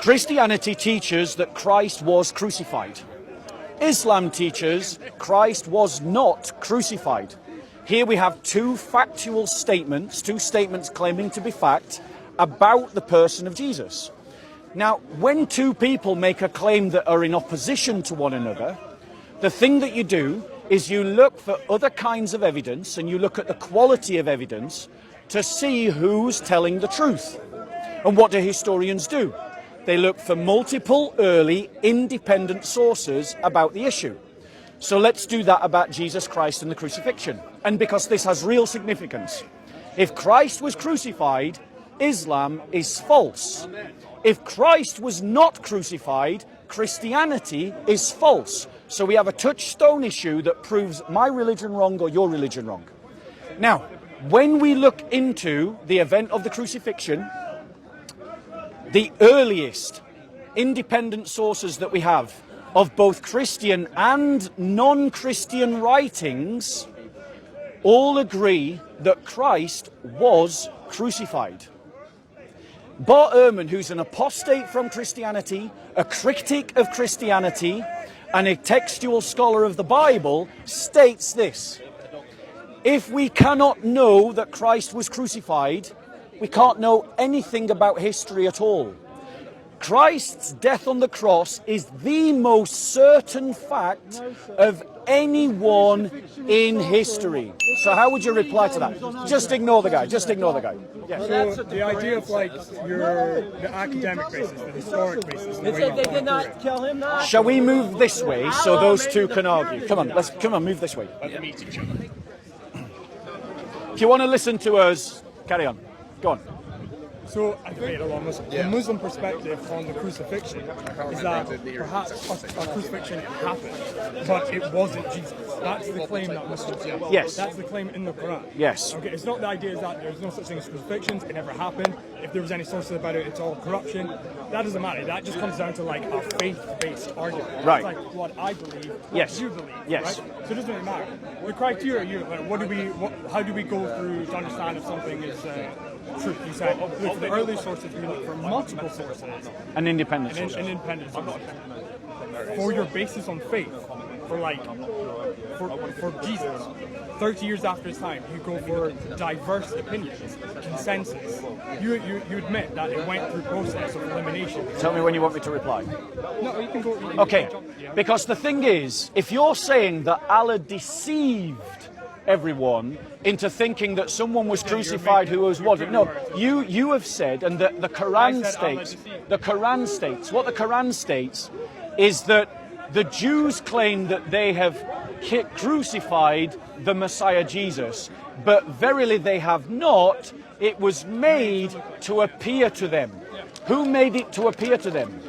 Christianity teaches that Christ was crucified. Islam teaches Christ was not crucified. Here we have two factual statements, two statements claiming to be fact about the person of Jesus. Now, when two people make a claim that are in opposition to one another, the thing that you do is you look for other kinds of evidence and you look at the quality of evidence to see who's telling the truth. And what do historians do? They look for multiple early independent sources about the issue. So let's do that about Jesus Christ and the crucifixion. And because this has real significance. If Christ was crucified, Islam is false. If Christ was not crucified, Christianity is false. So we have a touchstone issue that proves my religion wrong or your religion wrong. Now, when we look into the event of the crucifixion, the earliest independent sources that we have of both Christian and non-Christian writings all agree that Christ was crucified. Bart Ehrman, who's an apostate from Christianity, a critic of Christianity, and a textual scholar of the Bible, states this: if we cannot know that Christ was crucified, we can't know anything about history at all. Christ's death on the cross is the most certain fact of anyone in history. So how would you reply to that? Just ignore the guy. Just ignore the guy. Yeah. So the idea of like the academic basis, the historic basis. They said they did not kill him. Shall we move this way so those two can argue? Come on, move this way. If you want to listen to us, carry on. Go on. So I think the Muslim perspective on the crucifixion is that perhaps a crucifixion happened, but it wasn't Jesus. That's the claim that Muslims make. Yes. That's the claim in the Quran. Yes. Okay, it's not the idea is that there's no such thing as crucifixions, it never happened. If there was any sources about it, it's all corruption. That doesn't matter. That just comes down to like a faith-based argument. Right. It's like what I believe, what Yes. you believe. Yes. Right? So it doesn't really matter. The criteria, how do we go through to understand if something is true? You said, look for the early sources, we look for multiple sources. An independent source. An independent source. For your basis on faith, for Jesus, 30 years after his time, you go for diverse opinions, consensus. You admit that it went through process of elimination. Tell me when you want me to reply. No, you can go. Okay, because the thing is, if you're saying that Allah deceived everyone into thinking that someone was crucified who was what? No, you have said, and the Quran states, what the Quran states is that the Jews claim that they have crucified the Messiah Jesus, but verily they have not. It was made to appear to them. Who made it to appear to them?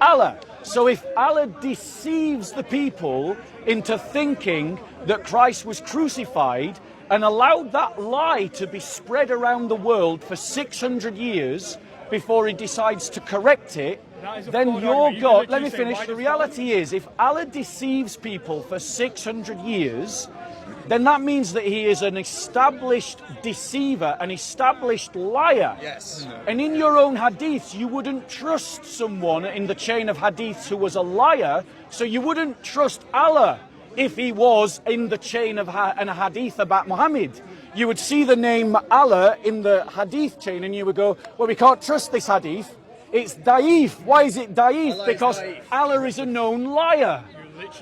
Allah. So if Allah deceives the people into thinking that Christ was crucified and allowed that lie to be spread around the world for 600 years before he decides to correct it, then your God, let me finish, the reality is if Allah deceives people for 600 years, then that means that he is an established deceiver, an established liar. Yes. And in your own hadiths, you wouldn't trust someone in the chain of hadiths who was a liar, so you wouldn't trust Allah if he was in the chain of an hadith about Muhammad. You would see the name Allah in the hadith chain and you would go, well, we can't trust this hadith. It's da'if. Why is it da'if? Because Allah is a known liar.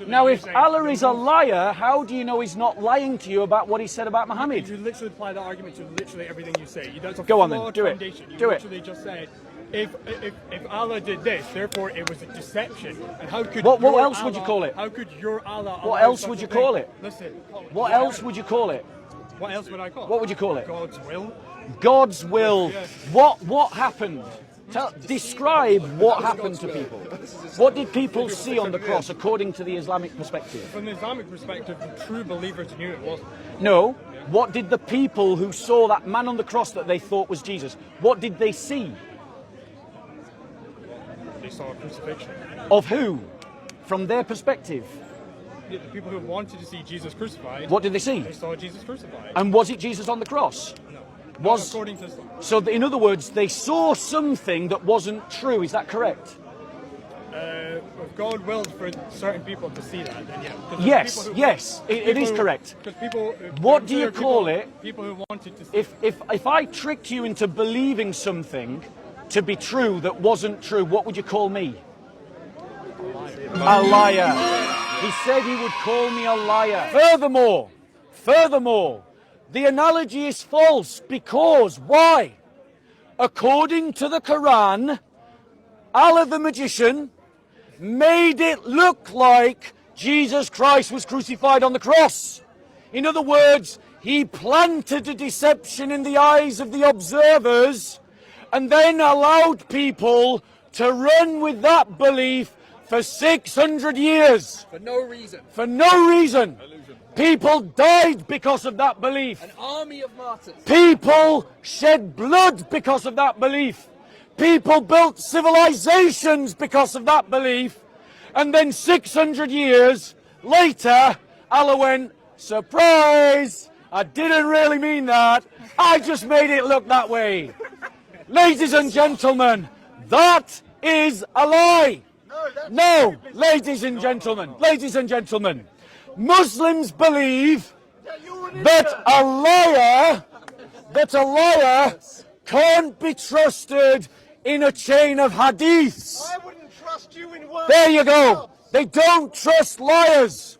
Now, if Allah is a liar, how do you know he's not lying to you about what he said about Muhammad? You literally apply that argument to literally everything you say. Go on then, do it. You literally just said, if Allah did this, therefore it was a deception. And how could what else would you call it? How could your Allah? What else would you call it? Listen. What else would you call it? What else would I call it? What would you call it? God's will. God's will. What happened? Describe what happened to people. What did people see on the cross according to the Islamic perspective? From the Islamic perspective, the true believers knew it wasn't. No. What did the people who saw that man on the cross that they thought was Jesus, what did they see? They saw a crucifixion. Of who? From their perspective. The people who wanted to see Jesus crucified. What did they see? They saw Jesus crucified. And was it Jesus on the cross? No. Was according to Islam. so? In other words, they saw something that wasn't true. Is that correct? If God willed for certain people to see that, then yeah. 'Cause there's Yes, people who- yes, it is who- correct. 'cause people, What do you people- call it? People who wanted to see. If I tricked you into believing something to be true that wasn't true, what would you call me? A liar. He said he would call me a liar. Furthermore, the analogy is false because why? According to the Quran, Allah the magician made it look like Jesus Christ was crucified on the cross. In other words, he planted a deception in the eyes of the observers and then allowed people to run with that belief for 600 years. For no reason. For no reason. People died because of that belief. An army of martyrs. People shed blood because of that belief. People built civilizations because of that belief. And then 600 years later, Allah went, surprise! I didn't really mean that. I just made it look that way. Ladies and gentlemen, that is a lie. No, ladies and gentlemen, Muslims believe that a liar can't be trusted in a chain of hadiths. I wouldn't trust you in words. There you go. They don't trust liars.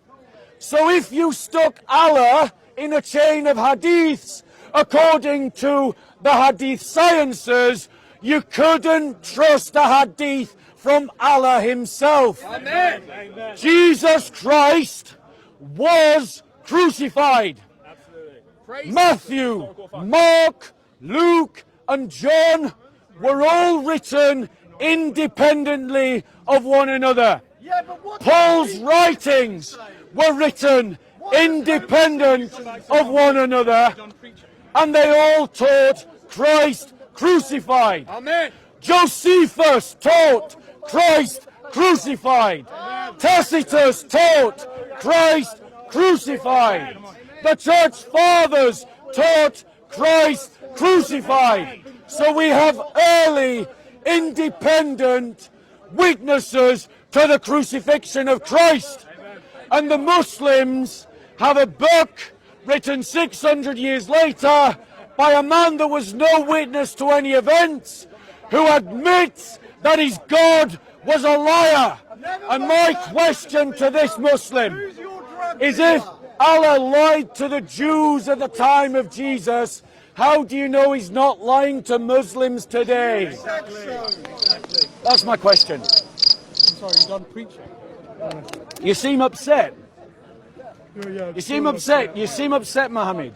So if you stuck Allah in a chain of hadiths, according to the hadith sciences, you couldn't trust a hadith from Allah himself. Amen. Jesus Christ was crucified. Praise Matthew, Mark, Luke, and John were all written independently of one another. Yeah, but what Paul's writings were written independent of one another, and they all taught Christ crucified. Amen. Josephus taught Christ crucified. Tacitus taught Christ crucified. The church fathers taught Christ crucified. So we have early, independent witnesses to the crucifixion of Christ. And the Muslims have a book written 600 years later by a man that was no witness to any events, who admits that his God was a liar. And my question to this Muslim is, if Allah lied to the Jews at the time of Jesus, how do you know he's not lying to Muslims today? That's my question. I'm sorry, you're done preaching. You seem upset. Yeah, You seem upset. You seem upset, Mohammed.